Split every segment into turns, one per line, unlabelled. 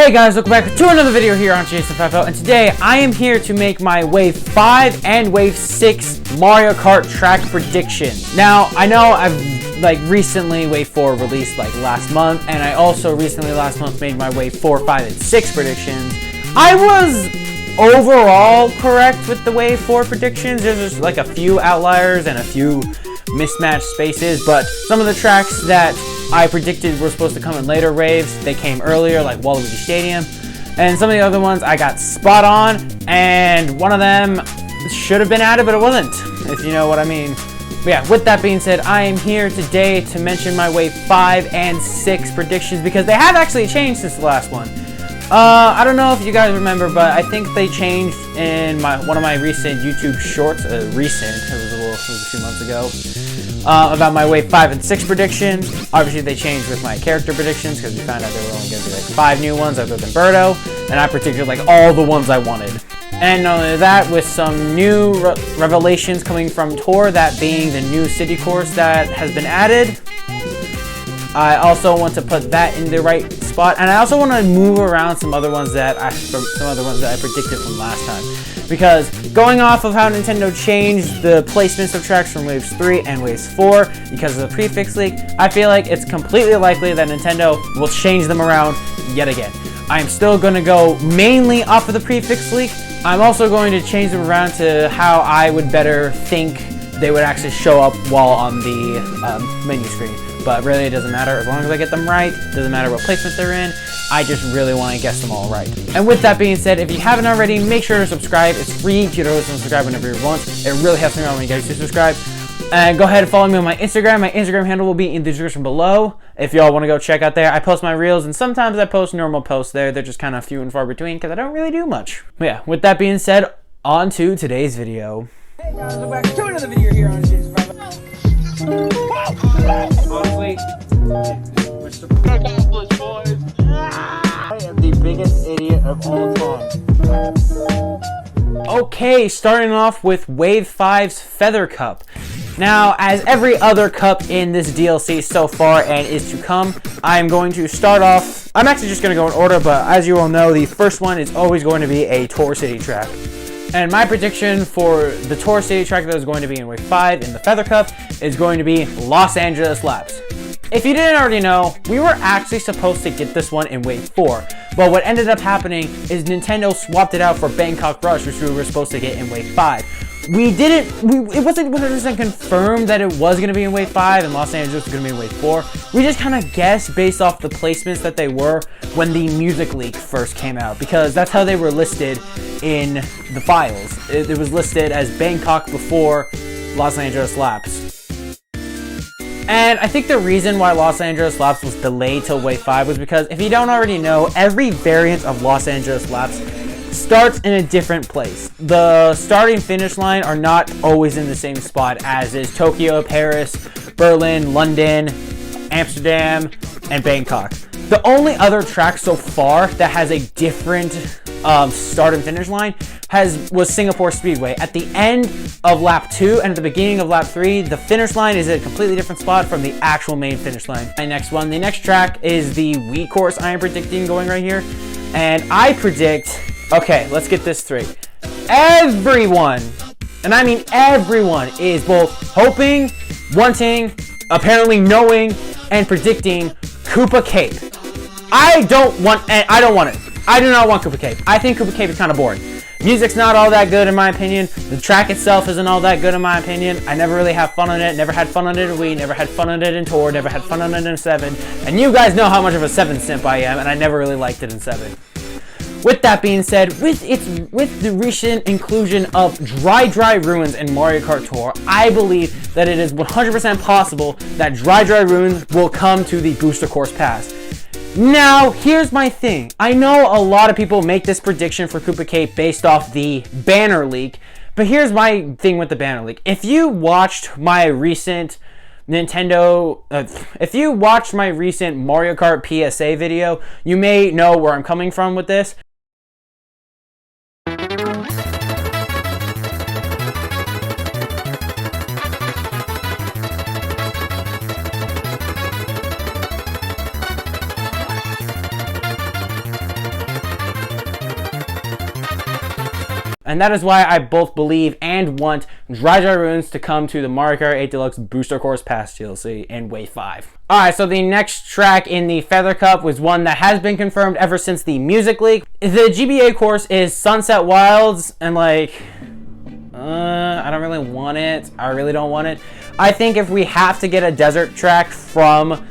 Hey guys, welcome back to another video here on Jason50, and today I am here to make my Wave 5 and Wave 6 Mario Kart track prediction. Now, I know I've recently Wave 4 released last month, and I also recently last month made my Wave 4, 5, and 6 predictions. I was overall correct with the Wave 4 predictions. There's just a few outliers and a few mismatched spaces, but some of the tracks that I predicted were supposed to come in later waves, they came earlier, like Waluigi Stadium, and some of the other ones I got spot on, and one of them should have been added, but it wasn't, if you know what I mean. But yeah, with that being said, I am here today to mention my Wave 5 and 6 predictions, because they have actually changed since the last one. I don't know if you guys remember, but I think they changed in one of my recent YouTube shorts. It was a few months ago. About my Wave 5 and 6 predictions. Obviously, they changed with my character predictions because we found out there were only going to be 5 new ones other than Birdo, and I predicted all the ones I wanted. And not only that, with some new revelations coming from Tour, that being the new city course that has been added. I also want to put that in the right spot, and I also want to move around some other ones that I predicted from last time. Because going off of how Nintendo changed the placements of tracks from Waves 3 and Waves 4 because of the prefix leak, I feel like it's completely likely that Nintendo will change them around yet again. I'm still going to go mainly off of the prefix leak. I'm also going to change them around to how I would better think they would actually show up while on the menu screen. But really, it doesn't matter as long as I get them right. It doesn't matter what placement they're in. I just really want to guess them all right. And with that being said, if you haven't already, make sure to subscribe. It's free. You can subscribe whenever you want. It really helps me out when you guys do subscribe. And go ahead and follow me on my Instagram. My Instagram handle will be in the description below if y'all want to go check out there. I post my reels, and sometimes I post normal posts there. They're just kind of few and far between because I don't really do much. But yeah, with that being said, on to today's video.
Hey guys, welcome back to another video here on Jason50.
Honestly, I am the biggest idiot of all time. Okay, starting off with Wave 5's Feather Cup. Now, as every other cup in this DLC so far and is to come, I'm going to start off. I'm actually just going to go in order, but as you all know, the first one is always going to be a Tour City track. And my prediction for the Tour City track that is going to be in Wave 5 in the Feather Cup is going to be Los Angeles Laps. If you didn't already know, we were actually supposed to get this one in Wave 4, but what ended up happening is Nintendo swapped it out for Bangkok Rush, which we were supposed to get in Wave 5. It wasn't 100% confirmed that it was going to be in Wave 5 and Los Angeles was going to be in Wave 4. We just kind of guessed based off the placements that they were when the music leak first came out, because that's how they were listed in the files. It was listed as Bangkok before Los Angeles Laps. And I think the reason why Los Angeles Laps was delayed till Wave 5 was because, if you don't already know, every variant of Los Angeles Laps starts in a different place. The starting finish line are not always in the same spot as is Tokyo, Paris, Berlin, London, Amsterdam, and Bangkok. The only other track so far that has a different start and finish line was Singapore Speedway. At the end of lap 2 and at the beginning of lap 3, the finish line is at a completely different spot from the actual main finish line. The next track is the Wii course I am predicting going right here. And I predict, okay, let's get this straight. Everyone, and I mean everyone, is both hoping, wanting, apparently knowing, and predicting Koopa Cape. I don't want it. I do not want Koopa Cape. I think Koopa Cape is kind of boring. Music's not all that good in my opinion. The track itself isn't all that good in my opinion. I never really have fun on it. Never had fun on it in Wii. Never had fun on it in Tour. Never had fun on it in 7. And you guys know how much of a 7 simp I am, and I never really liked it in 7. With that being said, with the recent inclusion of Dry Ruins in Mario Kart Tour, I believe that it is 100% possible that Dry Ruins will come to the Booster Course Pass. Now, here's my thing. I know a lot of people make this prediction for Koopa Cape based off the banner leak, but here's my thing with the banner leak. If you watched my recent Mario Kart PSA video, you may know where I'm coming from with this. and that is why I both believe and want Dry Ruins to come to the Mario Kart 8 Deluxe Booster Course Pass DLC in Wave 5. Alright, so the next track in the Feather Cup was one that has been confirmed ever since the music leak. The GBA course is Sunset Wilds, and like, I don't really want it. I really don't want it. I think if we have to get a desert track from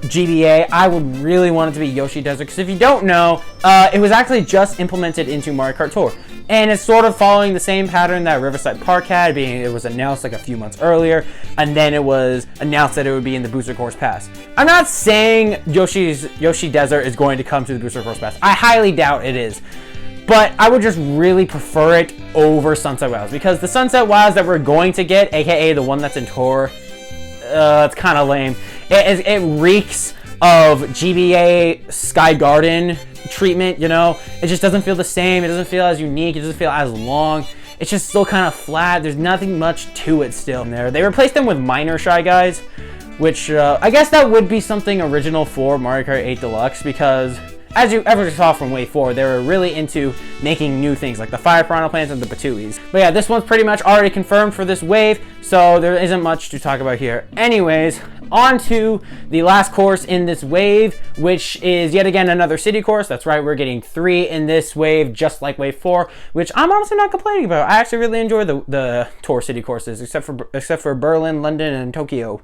GBA, I would really want it to be Yoshi Desert, because if you don't know, it was actually just implemented into Mario Kart Tour, and it's sort of following the same pattern that Riverside Park had, being it was announced like a few months earlier, and then it was announced that it would be in the Booster Course Pass. I'm not saying Yoshi Desert is going to come to the Booster Course Pass. I highly doubt it is. But I would just really prefer it over Sunset Wilds, because the Sunset Wilds that we're going to get, aka the one that's in Tour, it's kind of lame. It reeks of GBA Sky Garden treatment, you know? It just doesn't feel the same. It doesn't feel as unique. It doesn't feel as long. It's just still kind of flat. There's nothing much to it still in there. They replaced them with minor Shy Guys, which I guess that would be something original for Mario Kart 8 Deluxe, because as you ever saw from Wave 4, they were really into making new things, like the Fire Piranha Plants and the Batuis. But yeah, this one's pretty much already confirmed for this wave, so there isn't much to talk about here. Anyways, on to the last course in this wave, which is yet again another city course. That's right, we're getting 3 in this wave, just like Wave 4, which I'm honestly not complaining about. I actually really enjoy the Tour city courses, except for Berlin, London, and Tokyo.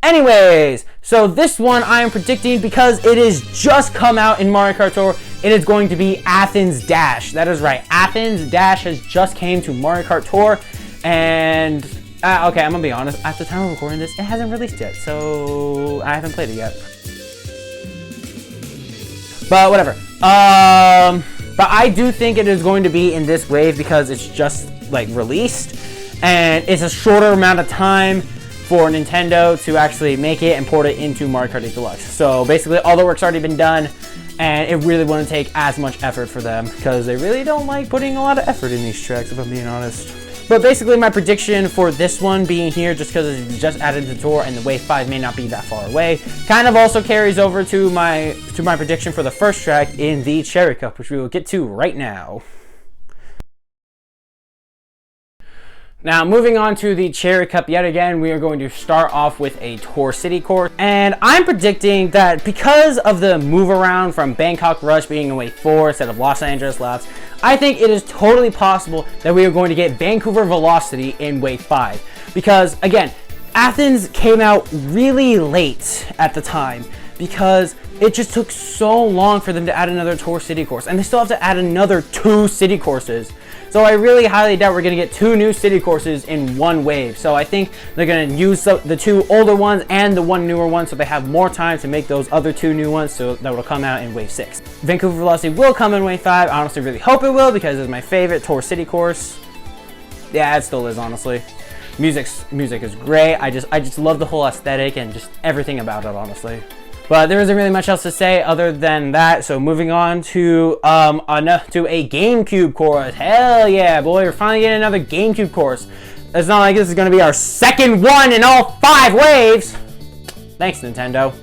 Anyways, so this one I am predicting, because it is just come out in Mario Kart Tour, it is going to be Athens Dash. That is right, Athens Dash has just came to Mario Kart Tour, and okay, I'm gonna be honest, at the time of recording this, it hasn't released yet, so I haven't played it yet. But whatever. But I do think it is going to be in this wave, because it's just like released, and it's a shorter amount of time for Nintendo to actually make it and port it into Mario Kart 8 Deluxe. So basically all the work's already been done, and it really wouldn't take as much effort for them, because they really don't like putting a lot of effort in these tracks, if I'm being honest. But basically my prediction for this one being here, just because it's just added to the tour and the Wave 5 may not be that far away, kind of also carries over to my prediction for the first track in the Cherry Cup, which we will get to right now. Now, moving on to the Cherry Cup yet again, we are going to start off with a Tour City course. And I'm predicting that because of the move around from Bangkok Rush being in Wave 4 instead of Los Angeles laps, I think it is totally possible that we are going to get Vancouver Velocity in Wave 5. Because, again, Athens came out really late at the time, because it just took so long for them to add another Tour City course. And they still have to add another 2 city courses. So I really highly doubt we're going to get 2 new city courses in one wave. So I think they're going to use the 2 older ones and the 1 newer one, so they have more time to make those other 2 new ones, so that will come out in Wave 6. Vancouver Velocity will come in Wave 5. I honestly really hope it will, because it's my favorite Tour City course. Yeah, it still is, honestly. Music is great. I just love the whole aesthetic and just everything about it, honestly. But there isn't really much else to say other than that. So moving on to a GameCube course. Hell yeah, boy! We're finally getting another GameCube course. It's not like this is going to be our second one in all 5 waves. Thanks, Nintendo.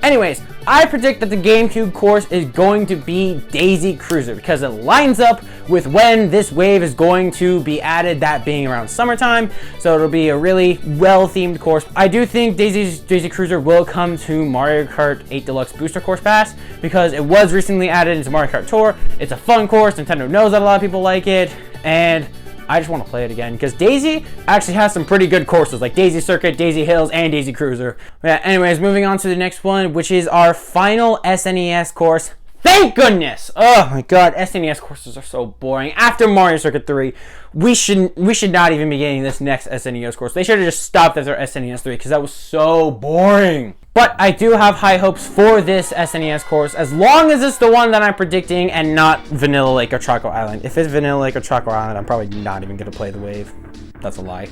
Anyways, I predict that the GameCube course is going to be Daisy Cruiser, because it lines up with when this wave is going to be added, that being around summertime. So it'll be a really well-themed course. I do think Daisy Cruiser will come to Mario Kart 8 Deluxe Booster Course Pass, because it was recently added into Mario Kart Tour. It's a fun course. Nintendo knows that a lot of people like it, and I just want to play it again, because Daisy actually has some pretty good courses, like Daisy Circuit, Daisy Hills, and Daisy Cruiser. Yeah, anyways, moving on to the next one, which is our final SNES course. Thank goodness! Oh my god, SNES courses are so boring. After Mario Circuit 3, we should not even be getting this next SNES course. They should have just stopped after SNES 3, because that was so boring. But I do have high hopes for this SNES course, as long as it's the one that I'm predicting and not Vanilla Lake or Choco Island. If it's Vanilla Lake or Choco Island, I'm probably not even going to play the wave. That's a lie.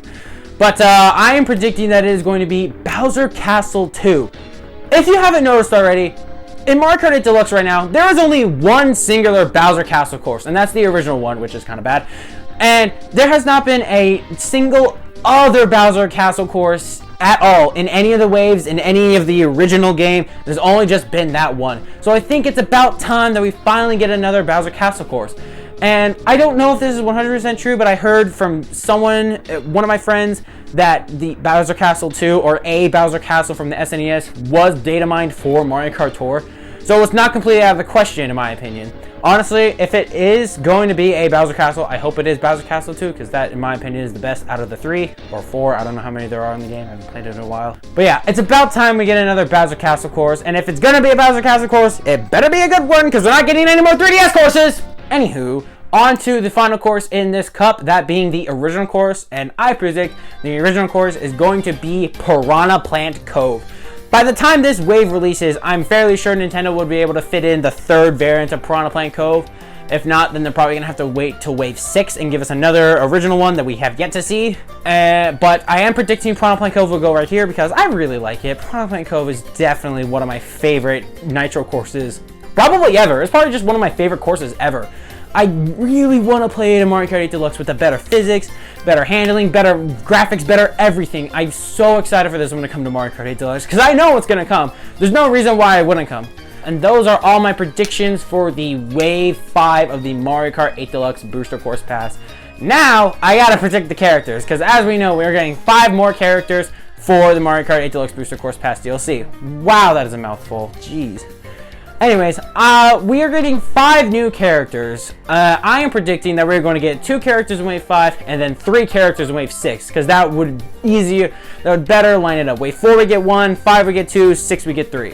But I am predicting that it is going to be Bowser Castle 2. If you haven't noticed already, in Mario Kart 8 Deluxe right now, there is only one singular Bowser Castle course, and that's the original one, which is kind of bad. And there has not been a single other Bowser Castle course at all in any of the waves, in any of the original game. There's only just been that one. So I think it's about time that we finally get another Bowser Castle course. And I don't know if this is 100% true, but I heard from someone, one of my friends, that the Bowser Castle 2 or a Bowser Castle from the SNES was data mined for Mario Kart Tour. So it's not completely out of the question in my opinion. Honestly, if it is going to be a Bowser Castle, I hope it is Bowser Castle 2, because that, in my opinion, is the best out of the 3 or 4. I don't know how many there are in the game. I haven't played it in a while. But yeah, it's about time we get another Bowser Castle course. And if it's going to be a Bowser Castle course, it better be a good one, because we're not getting any more 3DS courses. Anywho, on to the final course in this cup, that being the original course. And I predict the original course is going to be Piranha Plant Cove. By the time this wave releases, I'm fairly sure Nintendo would be able to fit in the third variant of Piranha Plant Cove. If not, then they're probably going to have to wait till wave 6 and give us another original one that we have yet to see. But I am predicting Piranha Plant Cove will go right here because I really like it. Piranha Plant Cove is definitely one of my favorite Nitro courses, probably ever. It's probably just one of my favorite courses ever. I really want to play it in Mario Kart 8 Deluxe with the better physics, better handling, better graphics, better everything. I'm so excited for this one to come to Mario Kart 8 Deluxe because I know it's going to come. There's no reason why it wouldn't come. And those are all my predictions for the Wave 5 of the Mario Kart 8 Deluxe Booster Course Pass. Now, I gotta predict the characters because as we know, we're getting 5 more characters for the Mario Kart 8 Deluxe Booster Course Pass DLC. Wow, that is a mouthful. Jeez. Anyways, we are getting 5 new characters. I am predicting that we're going to get 2 characters in Wave 5 and then 3 characters in Wave 6 because that would better line it up. Wave 4 we get 1, 5 we get 2, 6 we get 3.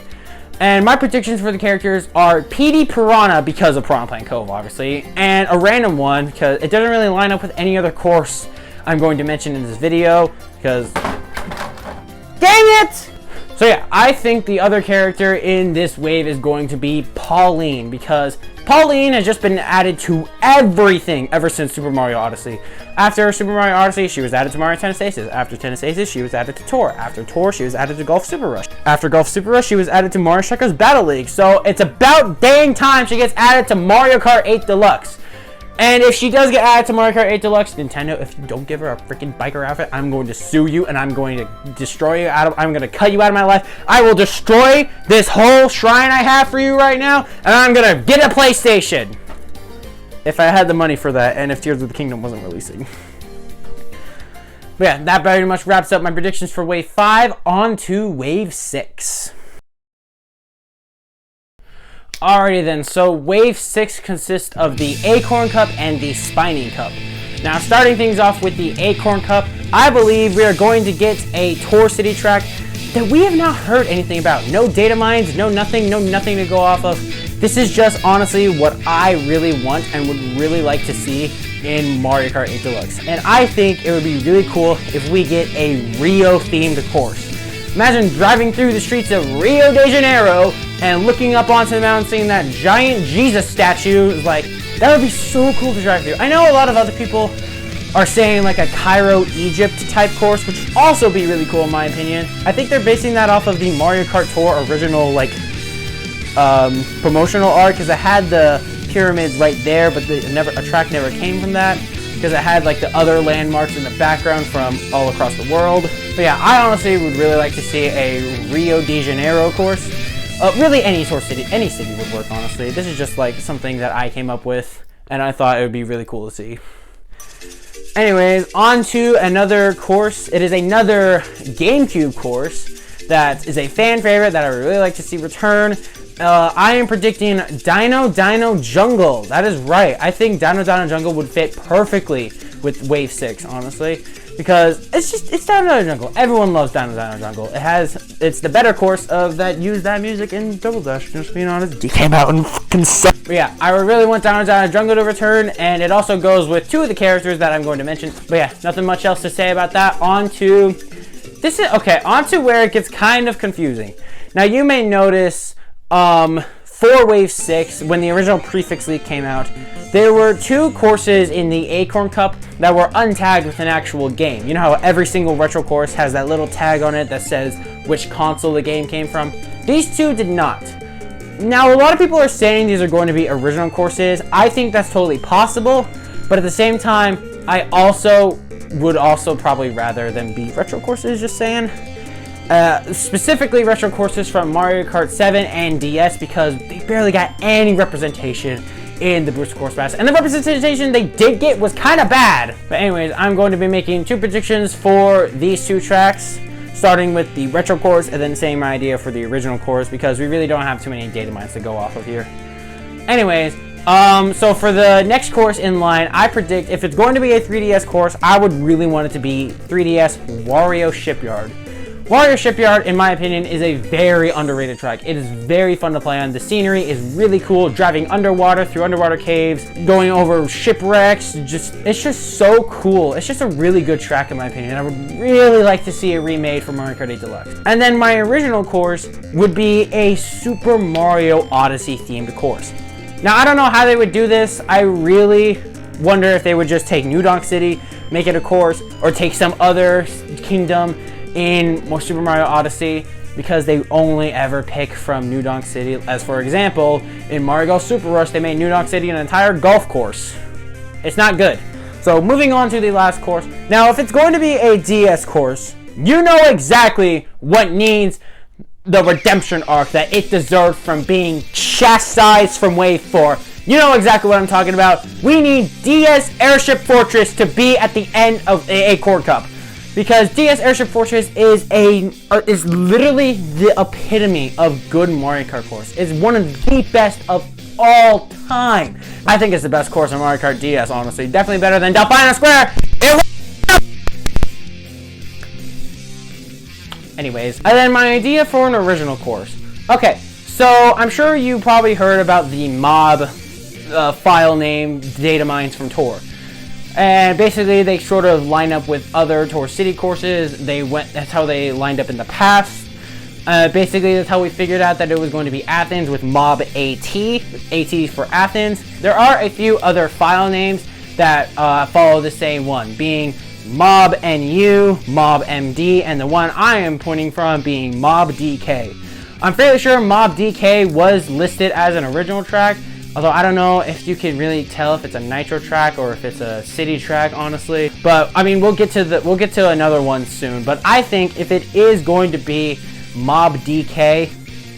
And my predictions for the characters are PD Piranha because of Piranha Plant Cove, obviously, and a random one because it doesn't really line up with any other course I'm going to mention in this video because... Dang it! So yeah, I think the other character in this wave is going to be Pauline because Pauline has just been added to everything ever since Super Mario Odyssey. After Super Mario Odyssey, she was added to Mario Tennis Aces. After Tennis Aces, she was added to Tour. After Tour, she was added to Golf Super Rush. After Golf Super Rush, she was added to Mario Strikers Battle League. So it's about dang time she gets added to Mario Kart 8 Deluxe. And if she does get added to Mario Kart 8 Deluxe, Nintendo, if you don't give her a freaking biker outfit, I'm going to sue you and I'm going to destroy you I'm going to cut you out of my life. I will destroy this whole shrine I have for you right now, and I'm going to get a PlayStation. If I had the money for that, and if Tears of the Kingdom wasn't releasing. But yeah, that pretty much wraps up my predictions for Wave 5. On to Wave 6. Alrighty then, so Wave 6 consists of the Acorn Cup and the Spiny Cup. Now, starting things off with the Acorn Cup, I believe we are going to get a Tour City track that we have not heard anything about. No data mines, no nothing to go off of. This is just honestly what I really want and would really like to see in Mario Kart 8 Deluxe. And I think it would be really cool if we get a Rio-themed course. Imagine driving through the streets of Rio de Janeiro and looking up onto the mountain, seeing that giant Jesus statue. Is like, that would be so cool to drive through. I know a lot of other people are saying like a Cairo, Egypt type course, which would also be really cool in my opinion. I think they're basing that off of the Mario Kart Tour original like promotional art because it had the pyramids right there, but a track never came from that because it had like the other landmarks in the background from all across the world. But yeah, I honestly would really like to see a Rio de Janeiro course. Really any city would work, honestly. This is just like something that I came up with and I thought it would be really cool to see. Anyways, on to another course. It is another GameCube course that is a fan favorite that I would really like to see return. I am predicting Dino Jungle. That is right. I think Dino Jungle would fit perfectly with Wave 6, honestly. Because it's Dino Jungle. Everyone loves Dino Jungle. It's the better course of that use that music in Double Dash, just being honest. He came out and fucking sucked. But yeah, I really want Dino Jungle to return, and it also goes with 2 of the characters that I'm going to mention. But yeah, nothing much else to say about that. On to where it gets kind of confusing. Now you may notice for Wave 6, when the original prefix leak came out, there were 2 courses in the Acorn Cup that were untagged with an actual game. You know how every single retro course has that little tag on it that says which console the game came from? These 2 did not. Now, a lot of people are saying these are going to be original courses. I think that's totally possible, but at the same time, I would probably rather them be retro courses, just saying. Specifically retro courses from Mario Kart 7 and DS because they barely got any representation in the Booster Course Pass. And the representation they did get was kind of bad. But anyways, I'm going to be making 2 predictions for these 2 tracks, starting with the retro course and then saying my idea for the original course, because we really don't have too many data mines to go off of here. Anyways, so for the next course in line, I predict if it's going to be a 3DS course, I would really want it to be 3DS Wario Shipyard. Wario Shipyard, in my opinion, is a very underrated track. It is very fun to play on. The scenery is really cool, driving underwater through underwater caves, going over shipwrecks. It's just so cool. It's just a really good track, in my opinion. I would really like to see it remade for Mario Kart 8 Deluxe. And then my original course would be a Super Mario Odyssey themed course. Now, I don't know how they would do this. I really wonder if they would just take New Donk City, make it a course, or take some other kingdom in Super Mario Odyssey, because they only ever pick from New Donk City. As for example, in Mario Golf Super Rush, they made New Donk City an entire golf course. It's not good. So moving on to the last course. Now, if it's going to be a DS course, you know exactly what needs the redemption arc that it deserved from being chastised from Wave 4. You know exactly what I'm talking about. We need DS Airship Fortress to be at the end of the Acorn Cup, because DS Airship Fortress is literally the epitome of good Mario Kart course. It's one of the best of all time. I think it's the best course in Mario Kart DS, honestly. Definitely better than Delphina Square. Anyways, and then my idea for an original course. Okay, so I'm sure you probably heard about the mob file name data mines from Tour. And basically they sort of line up with other Tour City courses. That's how they lined up in the past. Basically, that's how we figured out that it was going to be Athens with Mob AT. AT for Athens. There are a few other file names that follow the same one, being Mob NU, Mob MD, and the one I am pointing from being Mob DK. I'm fairly sure Mob DK was listed as an original track, although I don't know if you can really tell if it's a Nitro track or if it's a city track, honestly. But I mean, we'll get to another one soon. But I think if it is going to be Mob DK,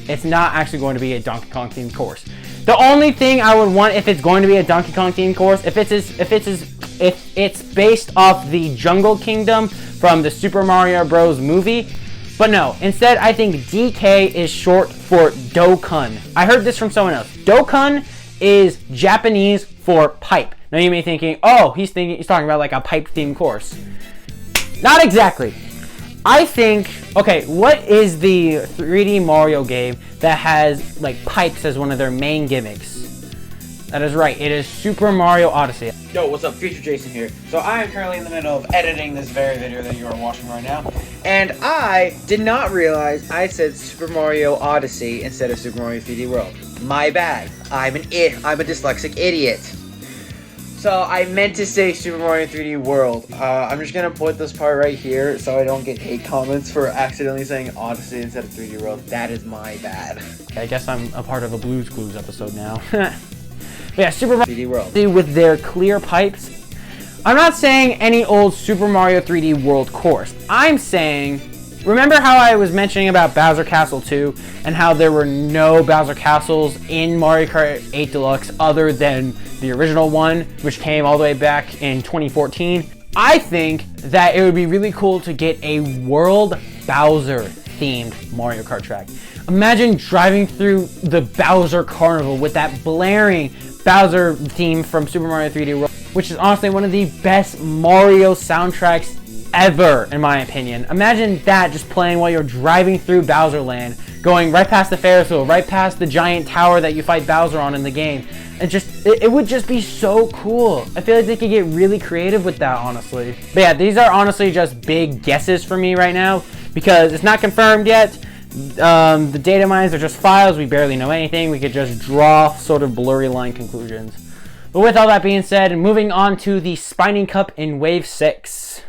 it's not actually going to be a Donkey Kong themed course. The only thing I would want if it's going to be a Donkey Kong themed course, if it's based off the Jungle Kingdom from the Super Mario Bros. Movie. But no, instead I think DK is short for Dokkan. I heard this from someone else. Dokkan is Japanese for pipe. Now you may be thinking, oh, he's talking about like a pipe themed course. Not exactly. I think, okay, what is the 3D Mario game that has like pipes as one of their main gimmicks? That is right, it is Super Mario Odyssey.
Yo, what's up? Future Jason here. So I am currently in the middle of editing this very video that you are watching right now. And I did not realize I said Super Mario Odyssey instead of Super Mario 3D World. My bad. I'm a dyslexic idiot. So I meant to say Super Mario 3D World. I'm just gonna put this part right here so I don't get hate comments for accidentally saying Odyssey instead of 3D World. That is my bad.
I guess I'm a part of a Blue's Clues episode now. But yeah, Super Mario
3D World.
With their clear pipes. I'm not saying any old Super Mario 3D World course. I'm saying, remember how I was mentioning about Bowser Castle 2 and how there were no Bowser Castles in Mario Kart 8 Deluxe other than the original one, which came all the way back in 2014? I think that it would be really cool to get a World Bowser themed Mario Kart track. Imagine driving through the Bowser Carnival with that blaring Bowser theme from Super Mario 3D World, which is honestly one of the best Mario soundtracks ever, in my opinion. Imagine that just playing while you're driving through Bowser Land, going right past the Ferris wheel, right past the giant tower that you fight Bowser on in the game. It would just be so cool. I feel like they could get really creative with that, honestly. But yeah, these are honestly just big guesses for me right now because it's not confirmed yet. The data mines are just files. We barely know anything. We could just draw sort of blurry line conclusions. But with all that being said, moving on to the Spiny Cup in Wave 6.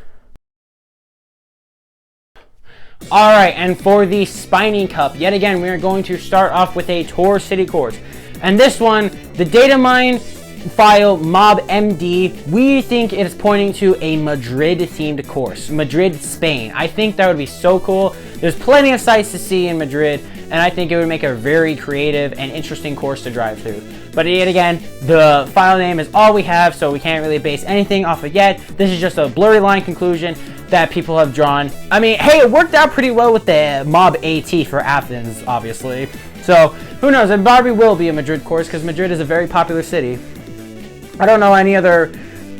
Alright, and for the Spiny Cup, yet again, we are going to start off with a Tour City course. And this one, the data mine file Mob MD, we think it is pointing to a Madrid-themed course. Madrid, Spain. I think that would be so cool. There's plenty of sights to see in Madrid, and I think it would make a very creative and interesting course to drive through. But yet again, the file name is all we have, so we can't really base anything off of yet. This is just a blurry line conclusion that people have drawn. I mean, hey, it worked out pretty well with the Mob AT for Athens, obviously. So, who knows, and Barbie will be a Madrid course, because Madrid is a very popular city. I don't know any other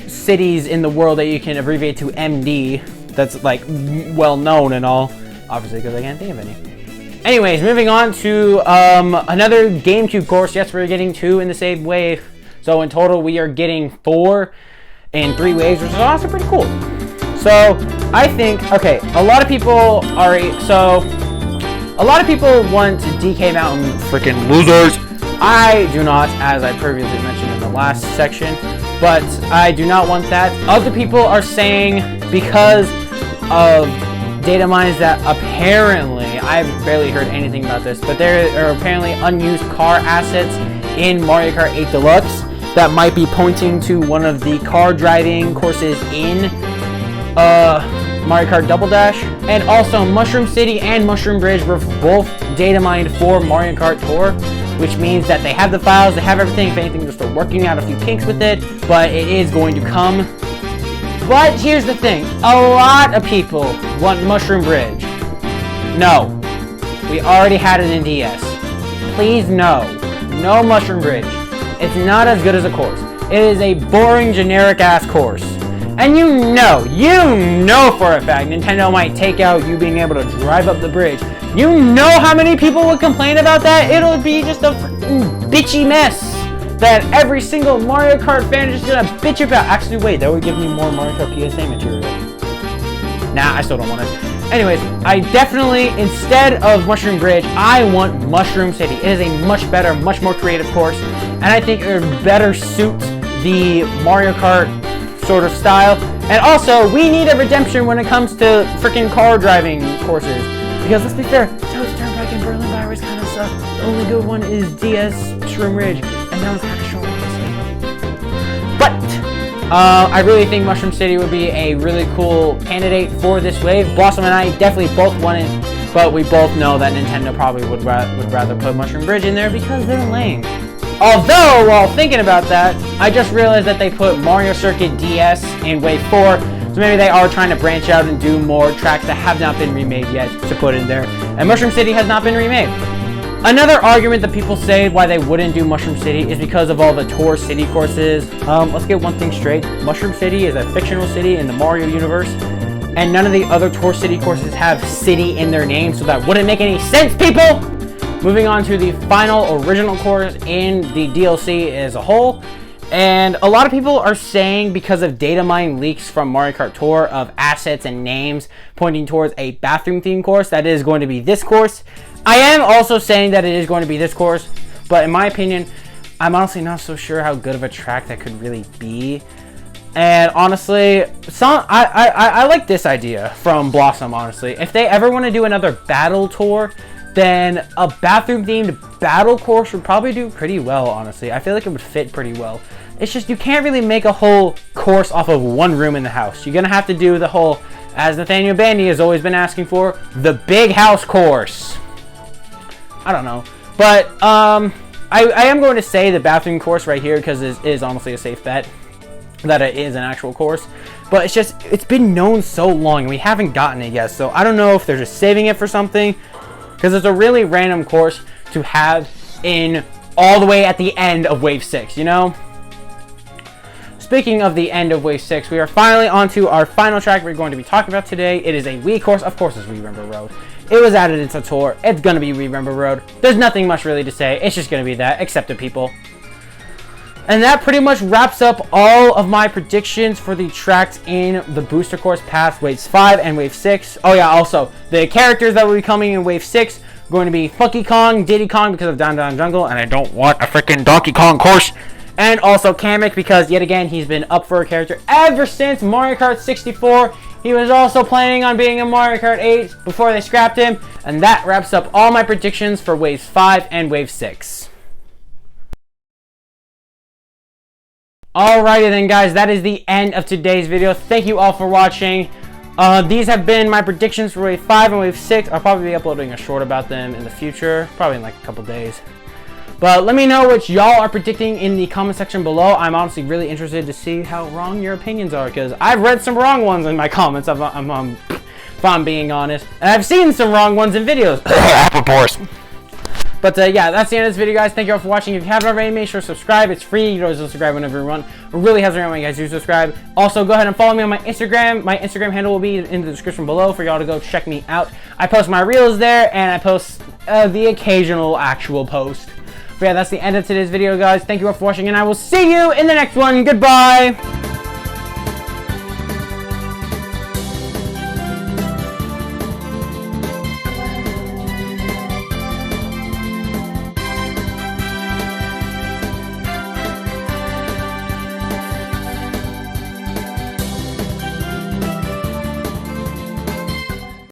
cities in the world that you can abbreviate to MD that's, like, well known and all. Obviously, because I can't think of any. Anyways, moving on to another GameCube course. Yes, we're getting 2 in the same wave. So in total, we are getting 4 in 3 waves, which is also pretty cool. So I think, okay, a lot of people want DK Mountain freaking losers. I do not, as I previously mentioned in the last section, but I do not want that. Other people are saying because of data mines that apparently, I've barely heard anything about this, but there are apparently unused car assets in Mario Kart 8 Deluxe that might be pointing to one of the car driving courses in Mario Kart Double Dash. And also Mushroom City and Mushroom Bridge were both data mined for Mario Kart Tour, which means that they have the files, they have everything. If anything, they're still working out a few kinks with it, but it is going to come. But here's the thing, a lot of people want Mushroom Bridge. No, we already had it in DS. Please no Mushroom Bridge. It's not as good as a course. It is a boring, generic ass course. And you know for a fact Nintendo might take out you being able to drive up the bridge. You know how many people would complain about that? It'll be just a freaking bitchy mess that every single Mario Kart fan is just gonna bitch about. Actually, wait, that would give me more Mario Kart PSA material. Nah, I still don't want it. Anyways, I definitely, instead of Mushroom Bridge, I want Mushroom City. It is a much better, much more creative course, and I think it would better suit the Mario Kart sort of style. And also, we need a redemption when it comes to freaking car driving courses. Because let's be fair, Toad's Turnpike and Berlin Byways kind of suck. The only good one is DS Shroom Ridge, and that one's kind of short. But I really think Mushroom City would be a really cool candidate for this wave. Blossom and I definitely both want it, but we both know that Nintendo probably would rather put Mushroom Bridge in there because they're lame. Although, while thinking about that, I just realized that they put Mario Circuit DS in Wave 4, so maybe they are trying to branch out and do more tracks that have not been remade yet to put in there. And Mushroom City has not been remade. Another argument that people say why they wouldn't do Mushroom City is because of all the Tour City courses. Let's get one thing straight. Mushroom City is a fictional city in the Mario universe, and none of the other Tour City courses have city in their name, so that wouldn't make any sense, people! Moving on to the final original course in the DLC as a whole. And a lot of people are saying because of data mine leaks from Mario Kart Tour of assets and names pointing towards a bathroom theme course, that is going to be this course. I am also saying that it is going to be this course, but in my opinion, I'm honestly not so sure how good of a track that could really be. And honestly, I like this idea from Blossom, honestly. If they ever want to do another battle tour, then a bathroom-themed battle course would probably do pretty well, honestly. I feel like it would fit pretty well. It's just you can't really make a whole course off of one room in the house. You're going to have to do the whole, as Nathaniel Bandy has always been asking for, the big house course. I don't know. But I am going to say the bathroom course right here because it is honestly a safe bet that it is an actual course. But it's just, it's been known so long and we haven't gotten it yet. So I don't know if they're just saving it for something, because it's a really random course to have in all the way at the end of Wave 6, you know? Speaking of the end of Wave 6, we are finally on to our final track we're going to be talking about today. It is a Wii course. Of course, it's Remember Road. It was added into Tour. It's going to be Remember Road. There's nothing much really to say. It's just going to be that. Accept it, people. And that pretty much wraps up all of my predictions for the tracks in the booster course past Waves 5 and Wave 6. Oh yeah, also, the characters that will be coming in Wave 6 are going to be Funky Kong, Diddy Kong because of Down Down Jungle, and I don't want a freaking Donkey Kong course. And also Kamek because, yet again, he's been up for a character ever since Mario Kart 64. He was also planning on being in Mario Kart 8 before they scrapped him. And that wraps up all my predictions for Waves 5 and Wave 6. Alrighty then, guys, that is the end of today's video. Thank you all for watching. These have been my predictions for Wave 5 and Wave 6. I'll probably be uploading a short about them in the future, probably in like a couple days. But let me know what y'all are predicting in the comment section below. I'm honestly really interested to see how wrong your opinions are, because I've read some wrong ones in my comments, if I'm being honest. And I've seen some wrong ones in videos. Of course. But yeah, that's the end of this video, guys. Thank you all for watching. If you haven't already, make sure to subscribe. It's free. You can always subscribe whenever you want. It really helps me out when you guys do subscribe. Also, go ahead and follow me on my Instagram. My Instagram handle will be in the description below for y'all to go check me out. I post my reels there, and I post the occasional actual post. But yeah, that's the end of today's video, guys. Thank you all for watching, and I will see you in the next one. Goodbye!